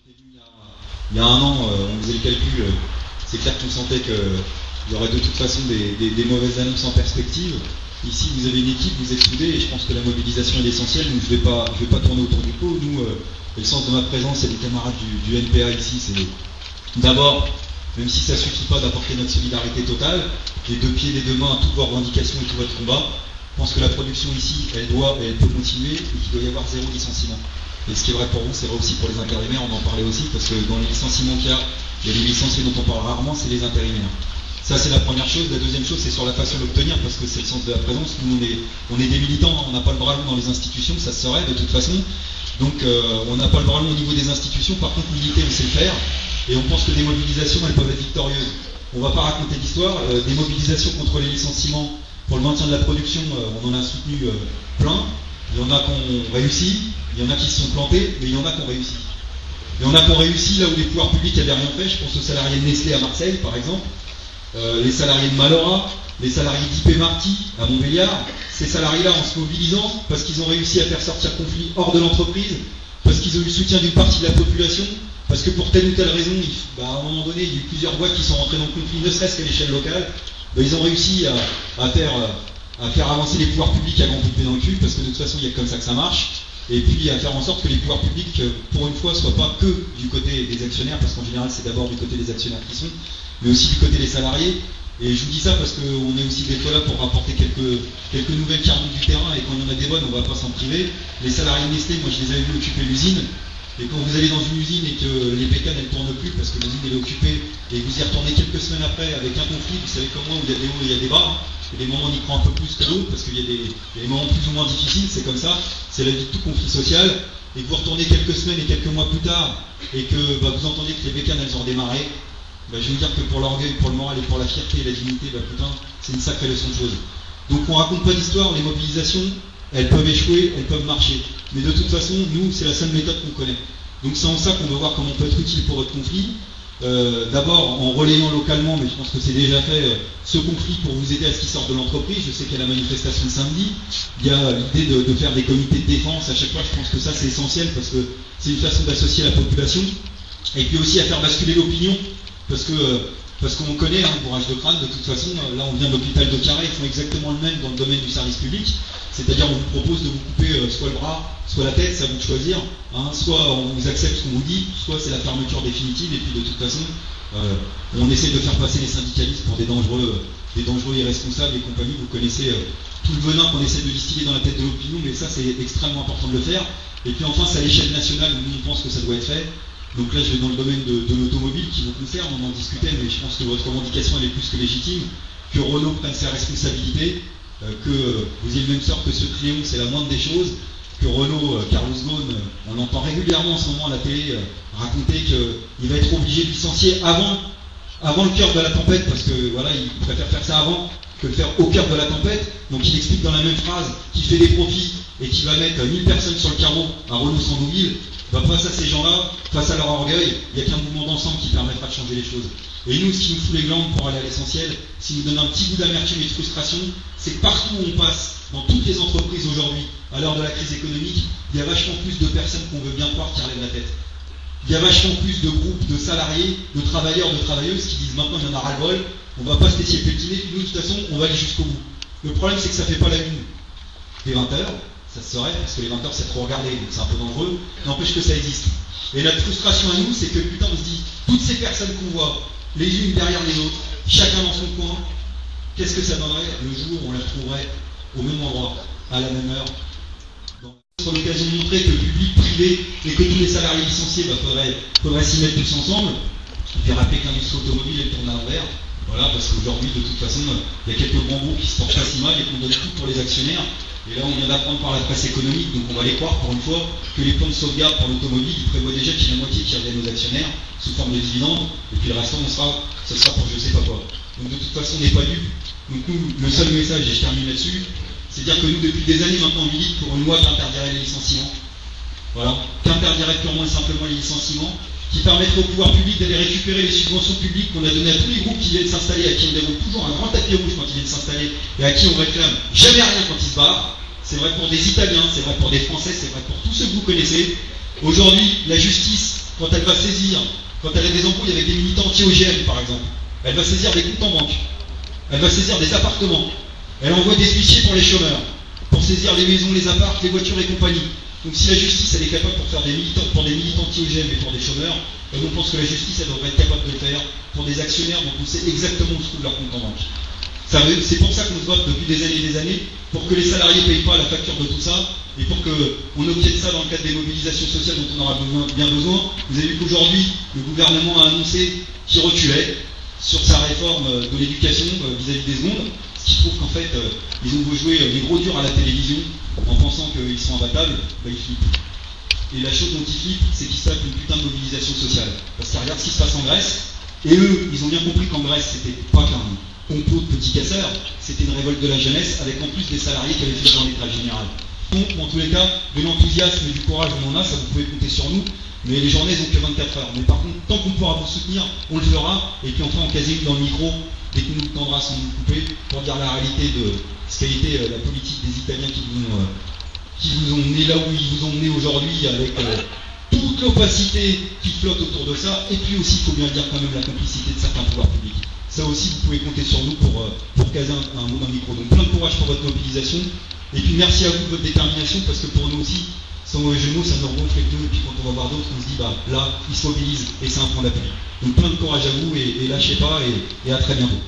Il y a un an, on faisait le calcul, c'est clair qu'on sentait qu'il y aurait de toute façon des mauvaises annonces en perspective. Ici, vous avez une équipe, vous êtes soudés, et je pense que la mobilisation est essentielle. Donc, je vais pas tourner autour du pot. Nous, le sens de ma présence et des camarades du NPA ici, c'est d'abord, même si ça ne suffit pas d'apporter notre solidarité totale, les deux pieds, les deux mains à toutes vos revendications et tout votre combat. Je pense que la production ici, elle peut continuer et qu'il doit y avoir zéro licenciement. Et ce qui est vrai pour vous, c'est vrai aussi pour les intérimaires, on en parlait aussi, parce que dans les licenciements qu'il y a des licenciés dont on parle rarement, c'est les intérimaires. Ça, c'est la première chose. La deuxième chose, c'est sur la façon d'obtenir, parce que c'est le sens de la présence. Nous, on est des militants, on n'a pas le bras long dans les institutions, ça se saurait de toute façon. Donc, on n'a pas le bras long au niveau des institutions. Par contre, militer, on sait le faire. Et on pense que des mobilisations, elles peuvent être victorieuses. On ne va pas raconter d'histoire. Des mobilisations contre les licenciements, pour le maintien de la production, on en a soutenu plein. Il y en a qui ont réussi, il y en a qui se sont plantés, mais il y en a qui ont réussi. Il y en a qui ont réussi là où les pouvoirs publics n'avaient rien fait. Je pense aux salariés de Nestlé à Marseille, par exemple. Les salariés de Malora, les salariés d'IP Marty à Montbéliard, ces salariés-là en se mobilisant parce qu'ils ont réussi à faire sortir le conflit hors de l'entreprise, parce qu'ils ont eu le soutien d'une partie de la population, parce que pour telle ou telle raison, à un moment donné, il y a eu plusieurs boîtes qui sont rentrées dans le conflit, ne serait-ce qu'à l'échelle locale, ils ont réussi à faire avancer les pouvoirs publics à grand coup de pied dans le cul, parce que de toute façon, il y a comme ça que ça marche, et puis à faire en sorte que les pouvoirs publics, pour une fois, ne soient pas que du côté des actionnaires, parce qu'en général, c'est d'abord du côté des actionnaires qui sont, mais aussi du côté des salariés. Et je vous dis ça parce qu'on est aussi des fois là pour rapporter quelques nouvelles cartes du terrain, et quand il y en a des bonnes, on ne va pas s'en priver. Les salariés de Nestlé, moi je les avais vus occuper l'usine, et quand vous allez dans une usine et que les bécanes elles ne tournent plus parce que l'usine elle est occupée, et que vous y retournez quelques semaines après avec un conflit, vous savez comme moi, où il y a des hauts et il y a des bas, et des moments on y croit un peu plus que d'autres, parce qu'il y a des moments plus ou moins difficiles, c'est comme ça, c'est la vie de tout conflit social, et que vous retournez quelques semaines et quelques mois plus tard, et que vous entendez que les bécanes elles ont redémarré, je vais vous dire que pour l'orgueil, pour le moral et pour la fierté et la dignité, putain, c'est une sacrée leçon de choses. Donc on raconte pas d'histoire, les mobilisations, elles peuvent échouer, elles peuvent marcher. Mais de toute façon, nous, c'est la seule méthode qu'on connaît. Donc c'est en ça qu'on veut voir comment on peut être utile pour votre conflit. D'abord en relayant localement, mais je pense que c'est déjà fait, ce conflit pour vous aider à ce qui sort de l'entreprise. Je sais qu'il y a la manifestation de samedi, il y a l'idée de faire des comités de défense à chaque fois. Je pense que ça c'est essentiel parce que c'est une façon d'associer la population, et puis aussi à faire basculer l'opinion. Parce qu'on connaît le bourrage de crâne, de toute façon, là on vient de l'hôpital de Carré, ils font exactement le même dans le domaine du service public, c'est-à-dire on vous propose de vous couper soit le bras, soit la tête, c'est à vous de choisir, soit on vous accepte ce qu'on vous dit, soit c'est la fermeture définitive, et puis de toute façon, on essaie de faire passer les syndicalistes pour des dangereux irresponsables et compagnie. Vous connaissez tout le venin qu'on essaie de distiller dans la tête de l'opinion, mais ça c'est extrêmement important de le faire. Et puis enfin, c'est à l'échelle nationale où nous on pense que ça doit être fait. Donc là, je vais dans le domaine de l'automobile qui vous concerne, on en discutait, mais je pense que votre revendication elle est plus que légitime, que Renault prenne ses responsabilités, que vous ayez le même sort que ce Cléon, c'est la moindre des choses, que Renault, Carlos Ghosn, on entend régulièrement en ce moment à la télé raconter qu'il va être obligé de licencier avant le cœur de la tempête, parce que voilà, il préfère faire ça avant que le faire au cœur de la tempête. Donc il explique dans la même phrase qu'il fait des profits et qu'il va mettre 1000 personnes sur le carreau à Renault-Sandouville. Face à ces gens-là, face à leur orgueil, il n'y a qu'un mouvement d'ensemble qui permettra de changer les choses. Et nous, ce qui nous fout les glandes pour aller à l'essentiel, ce qui nous donne un petit goût d'amertume et de frustration, c'est que partout où on passe, dans toutes les entreprises aujourd'hui, à l'heure de la crise économique, il y a vachement plus de personnes qu'on veut bien croire qui relèvent la tête. Il y a vachement plus de groupes de salariés, de travailleurs, de travailleuses qui disent maintenant il y en a ras-le-bol, on ne va pas se laisser pétiner, puis nous de toute façon on va aller jusqu'au bout. Le problème c'est que ça ne fait pas la une des 20 heures, ça se saurait, parce que les 20 heures c'est trop regardé, donc c'est un peu dangereux, n'empêche que ça existe. Et notre frustration à nous, c'est que putain on se dit, toutes ces personnes qu'on voit, les unes derrière les autres, chacun dans son coin, qu'est-ce que ça donnerait le jour où on les retrouverait au même endroit, à la même heure. Sur l'occasion de montrer que le public, privé et que tous les salariés licenciés faudrait s'y mettre tous ensemble. Et puis rappeler que l'industrie automobile elle tourne à l'envers. Voilà, parce qu'aujourd'hui, de toute façon, il y a quelques grands groupes qui se portent pas si mal et qu'on donne tout pour les actionnaires. Et là, on vient d'apprendre par la presse économique, donc on va les croire pour une fois, que les plans de sauvegarde pour l'automobile, ils prévoient déjà qu'il y a la moitié qui reviennent aux actionnaires sous forme de dividendes, et puis le restant, ce sera pour je sais pas quoi. Donc de toute façon, on n'est pas dupes. Donc nous, le seul message, et je termine là-dessus, c'est dire que nous, depuis des années maintenant, on milite pour une loi qui interdirait les licenciements. Voilà, qui interdirait purement et simplement les licenciements, qui permettrait au pouvoir public d'aller récupérer les subventions publiques qu'on a données à tous les groupes qui viennent s'installer, à qui on déroule toujours un grand tapis rouge quand ils viennent s'installer, et à qui on réclame jamais rien quand ils se barrent. C'est vrai pour des Italiens, c'est vrai pour des Français, c'est vrai pour tous ceux que vous connaissez. Aujourd'hui, la justice quand elle va saisir, quand elle a des embrouilles avec des militants anti-OGM par exemple, elle va saisir des comptes en banque, elle va saisir des appartements, elle envoie des huissiers pour les chômeurs, pour saisir les maisons, les apparts, les voitures et compagnie. Donc si la justice elle est capable pour faire des militants anti-OGM et pour des chômeurs, on pense que la justice elle devrait être capable de le faire pour des actionnaires dont on sait exactement où se trouve leur compte en banque. C'est pour ça qu'on se vote depuis des années, pour que les salariés ne payent pas la facture de tout ça, et pour qu'on obtienne ça dans le cadre des mobilisations sociales dont on aura bien besoin. Vous avez vu qu'aujourd'hui, le gouvernement a annoncé qu'il reculait sur sa réforme de l'éducation vis-à-vis des secondes, ce qui prouve qu'en fait, ils ont beau jouer les gros durs à la télévision en pensant qu'ils sont imbattables, ils flippent. Et la chose dont ils flippent, c'est qu'ils savent une putain de mobilisation sociale. Parce qu'ils regardent ce qui se passe en Grèce, et eux, ils ont bien compris qu'en Grèce, c'était pas qu'un complot de petits casseurs, c'était une révolte de la jeunesse, avec en plus des salariés qui avaient fait dans l'état général. Donc, en tous les cas, de l'enthousiasme et du courage, on en a, ça vous pouvez compter sur nous, mais les journées n'ont que 24 heures. Mais par contre, tant qu'on pourra vous soutenir, on le fera, et puis enfin, on caser dans le micro, dès que nous tendra sans nous couper, pour dire la réalité de ce qu'a été la politique des Italiens qui vous ont mené là où ils vous ont mené aujourd'hui, avec toute l'opacité qui flotte autour de ça, et puis aussi, il faut bien dire quand même, la complicité de certains pouvoirs publics. Ça aussi, vous pouvez compter sur nous pour caser un mot dans le micro. Donc plein de courage pour votre mobilisation. Et puis merci à vous de votre détermination, parce que pour nous aussi, sans mauvais jeu de mots, ça nous remonte les pneus. Et puis quand on va voir d'autres, on se dit, bah là, ils se mobilisent, et c'est un point d'appui. Donc plein de courage à vous, et lâchez pas, et à très bientôt.